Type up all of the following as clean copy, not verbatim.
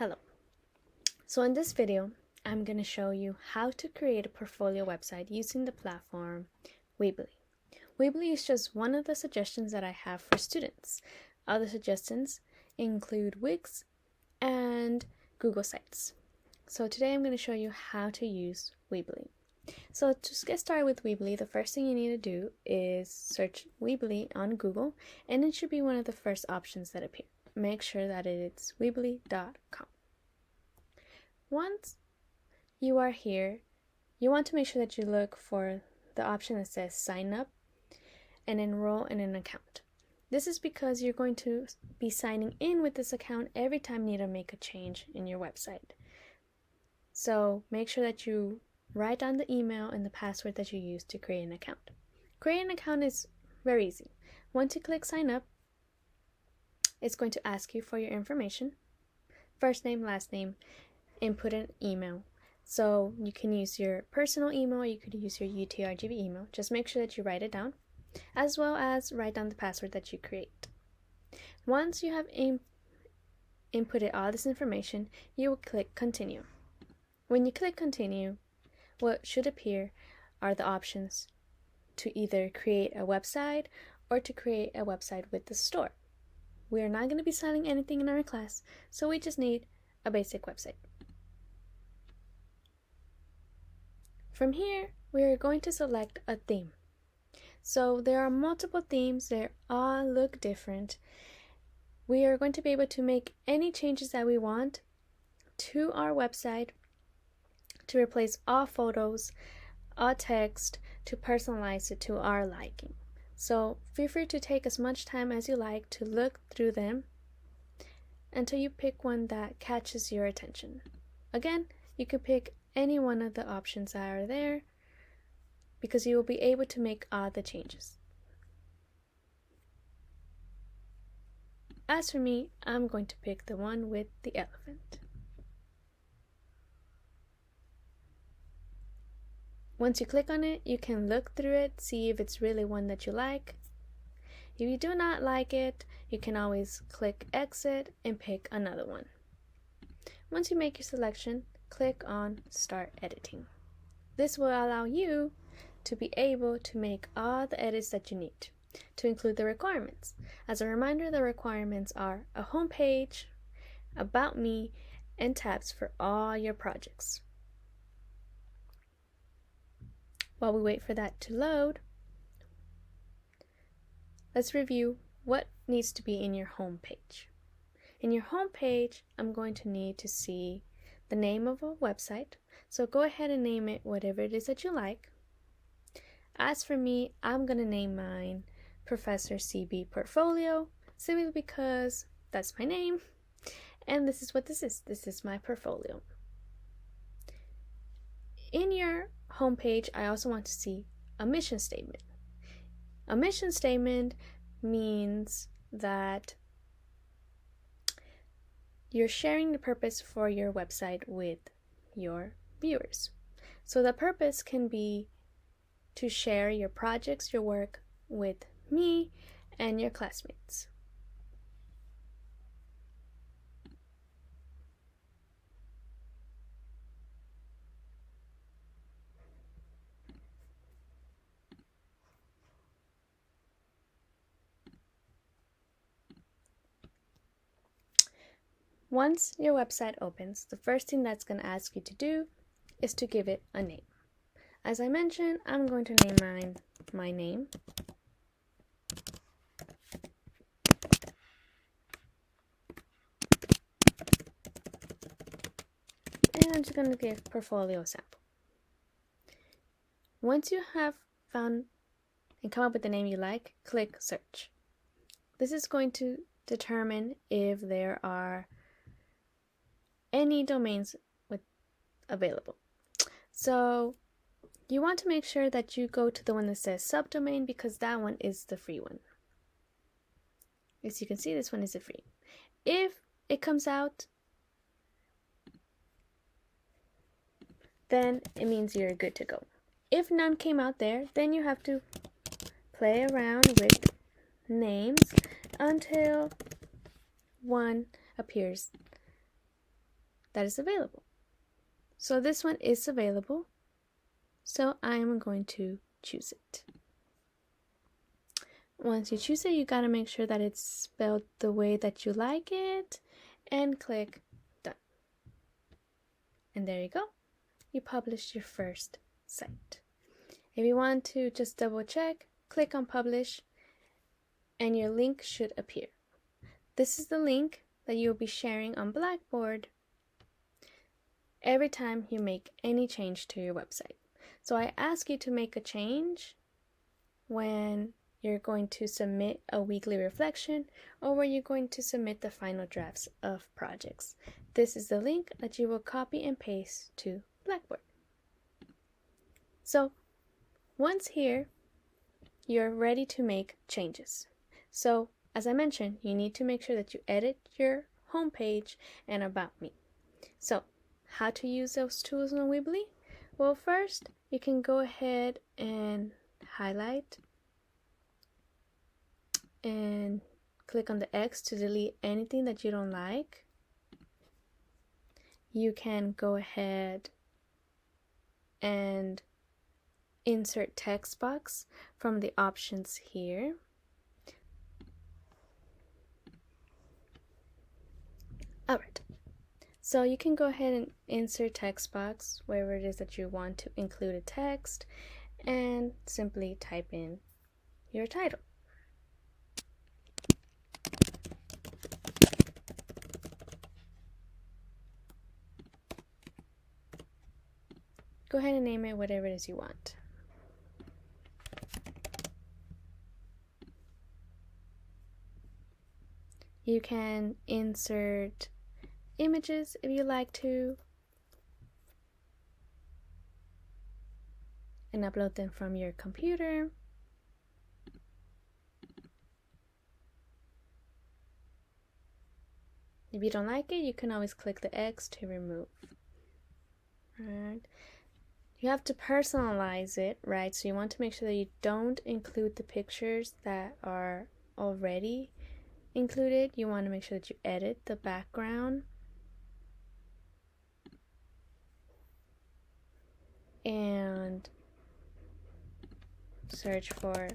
Hello. So in this video, I'm going to show you how to create a portfolio website using the platform Weebly. Weebly is just one of the suggestions that I have for students. Other suggestions include Wix and Google Sites. So today I'm going to show you how to use Weebly. So to get started with Weebly, the first thing you need to do is search Weebly on Google, and it should be one of the first options that appear. Make sure that it's weebly.com. Once you are here, you want to make sure that you look for the option that says sign up and enroll in an account. This is because you're going to be signing in with this account every time you need to make a change in your website. So make sure that you write down the email and the password that you use to create an account. Creating an account is very easy. Once you click sign up, it's going to ask you for your information, first name, last name, input an email. So you can use your personal email, you could use your UTRGV email. Just make sure that you write it down, as well as write down the password that you create. Once you have inputted all this information, you will click continue. When you click continue, what should appear are the options to either create a website or to create a website with the store. We are not going to be selling anything in our class, so we just need a basic website. From here, we are going to select a theme. So there are multiple themes, they all look different. We are going to be able to make any changes that we want to our website, to replace all photos, all text, to personalize it to our liking. So feel free to take as much time as you like to look through them until you pick one that catches your attention. Again, you could pick any one of the options that are there because you will be able to make all the changes. As for me, I'm going to pick the one with the elephant. Once you click on it, you can look through it, see if it's really one that you like. If you do not like it, you can always click exit and pick another one. Once you make your selection, click on Start Editing. This will allow you to be able to make all the edits that you need to include the requirements. As a reminder, the requirements are a home page, About Me, and tabs for all your projects. While we wait for that to load, let's review what needs to be in your home page. In your home page, I'm going to need to see the name of a website. So go ahead and name it whatever it is that you like. As for me, I'm going to name mine Professor CB Portfolio, simply because that's my name. And this is what this is. This is my portfolio. In your homepage, I also want to see a mission statement. A mission statement means that you're sharing the purpose for your website with your viewers. So the purpose can be to share your projects, your work with me and your classmates. Once your website opens, the first thing that's going to ask you to do is to give it a name. As I mentioned, I'm going to name mine my name. And I'm just going to give portfolio sample. Once you have found and come up with the name you like, click search. This is going to determine if there are any domains available. So you want to make sure that you go to the one that says subdomain because that one is the free one. As you can see, this one is the free. If it comes out, then it means you're good to go. If none came out there, then you have to play around with names until one appears that is available. So this one is available, so I'm going to choose it. Once you choose it, you gotta make sure that it's spelled the way that you like it, and click done. And there you go. You published your first site. If you want to just double check, click on publish, and your link should appear. This is the link that you'll be sharing on Blackboard every time you make any change to your website. So I ask you to make a change when you're going to submit a weekly reflection or when you're going to submit the final drafts of projects. This is the link that you will copy and paste to Blackboard. So once here, you're ready to make changes. So as I mentioned, you need to make sure that you edit your homepage and About Me. So how to use those tools on Weebly? Well, first, you can go ahead and highlight and click on the X to delete anything that you don't like. You can go ahead and insert text box from the options here. Alright, so you can go ahead and insert text box wherever it is that you want to include a text and simply type in your title. Go ahead and name it whatever it is you want. You can insert images if you like to and upload them from your computer. If you don't like it, you can always click the X to remove. Alright. You have to personalize it, right? So you want to make sure that you don't include the pictures that are already included. You want to make sure that you edit the background and search for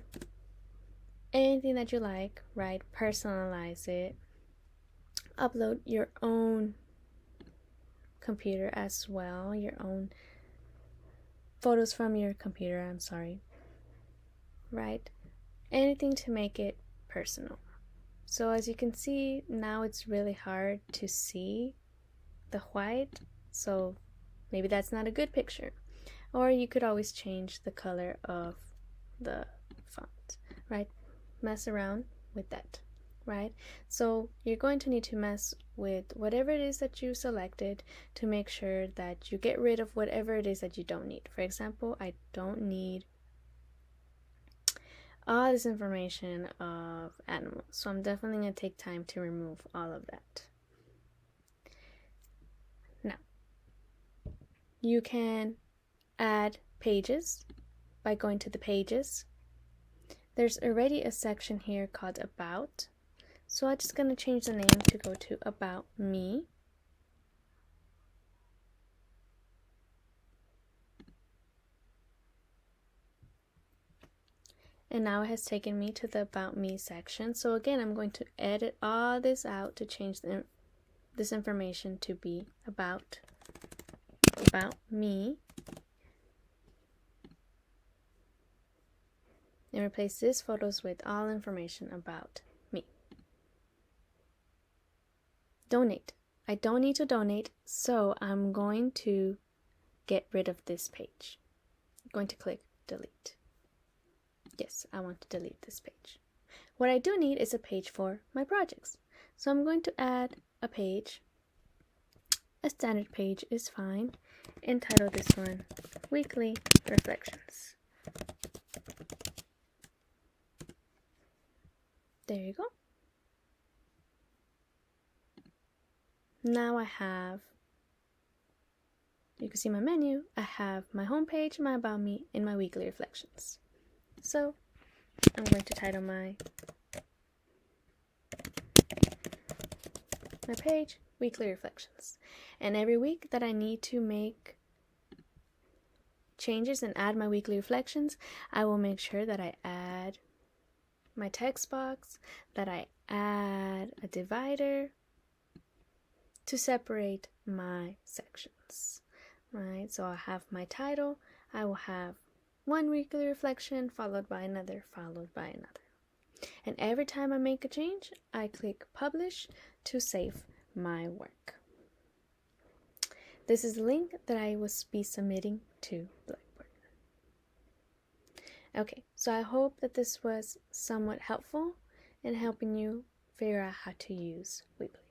anything that you like, right? Personalize it. Upload your own computer as well, your own photos from your computer, I'm sorry, right? Anything to make it personal. So as you can see, now it's really hard to see the white, so maybe that's not a good picture. Or you could always change the color of the font, right? Mess around with that, right? So you're going to need to mess with whatever it is that you selected to make sure that you get rid of whatever it is that you don't need. For example, I don't need all this information of animals, so I'm definitely going to take time to remove all of that. Now, you can add pages by going to the pages. There's already a section here called About, so I'm just going to change the name to go to About Me. And now it has taken me to the About Me section. So again, I'm going to edit all this out to change this information to be about me. And replace this photos with all information about me. Donate. I don't need to donate, so I'm going to get rid of this page. I'm going to click delete. Yes, I want to delete this page. What I do need is a page for my projects. So I'm going to add a page. A standard page is fine. Entitle this one Weekly Reflections. There you go. Now I have, you can see my menu. I have my homepage, my About Me, and my Weekly Reflections. So I'm going to title my page weekly reflections. And every week that I need to make changes and add my weekly reflections, I will make sure that I add my text box, that I add a divider to separate my sections, right? So I'll have my title, I will have one weekly reflection followed by another, followed by another. And every time I make a change, I click publish to save my work. This is the link that I will be submitting to Blackboard. Okay, so I hope that this was somewhat helpful in helping you figure out how to use Weebly.